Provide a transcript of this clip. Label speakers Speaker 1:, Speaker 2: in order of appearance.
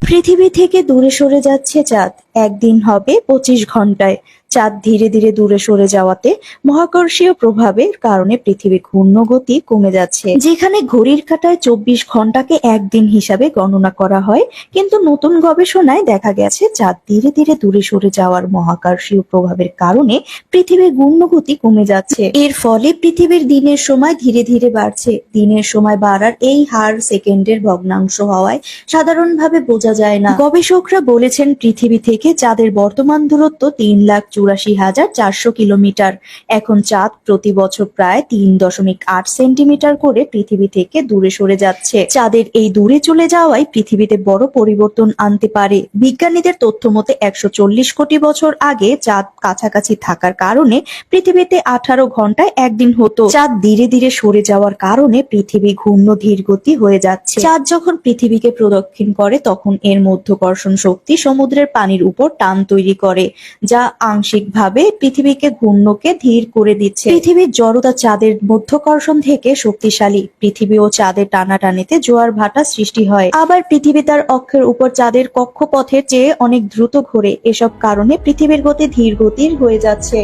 Speaker 1: পৃথিবী থেকে দূরে সরে যাচ্ছে চাঁদ। একদিন হবে 25 ঘন্টায়। চাঁদ ধীরে ধীরে দূরে সরে যাওয়াতে মহাকর্ষীয় প্রভাবের কারণে পৃথিবীর ঘূর্ণগতি কমে যাচ্ছে। যেখানে ঘড়ির কাঁটায় 24 ঘন্টাকে একদিন হিসাবে গণনা করা হয়, কিন্তু নতুন গবেষণায় দেখা গেছে চাঁদ ধীরে ধীরে দূরে সরে যাওয়ার মহাকর্ষীয় প্রভাবের কারণে পৃথিবীর ঘূর্ণগতি কমে যাচ্ছে। এর ফলে পৃথিবীর দিনের সময় ধীরে ধীরে বাড়ছে। দিনের সময় বাড়ার এই হার সেকেন্ডের ভগ্নাংশ হওয়ায় সাধারণভাবে বোঝা যায় না। গবেষকরা বলেছেন পৃথিবী থেকে চাঁদের বর্তমান দূরত্ব 3,84,400 কিলোমিটার। এখন চাঁদ প্রতি বছর প্রায় 3.8 সেন্টিমিটার করে পৃথিবী থেকে দূরে সরে যাচ্ছে। চাঁদের এই দূরে চলে যাওয়াই পৃথিবীতে বড় পরিবর্তন আনতে পারে। বিজ্ঞানীদের তথ্য মতে 140 কোটি বছর আগে চাঁদ কাছাকাছি থাকার কারণে পৃথিবীতে 18 ঘন্টায় একদিন হতো। চাঁদ ধীরে ধীরে সরে যাওয়ার কারণে পৃথিবী ঘূর্ণ ধীরগতি হয়ে যাচ্ছে। চাঁদ যখন পৃথিবীকে প্রদক্ষিণ করে তখন এর মধ্যাকর্ষণ শক্তি সমুদ্রের পানির উপর টান তৈরি করে, যা আংশিকভাবে পৃথিবীকে ঘূর্ণকে ধীর করে দিচ্ছে। পৃথিবীর জড়তা চাঁদের মধ্যাকর্ষণ থেকে শক্তিশালী। পৃথিবী ও চাঁদের টানাটানিতে জোয়ার ভাটা সৃষ্টি হয়। আবার পৃথিবী তার অক্ষের উপর চাঁদের কক্ষপথের চেয়ে অনেক দ্রুত ঘোরে। এসব কারণে পৃথিবীর গতি ধীর গতির হয়ে যাচ্ছে।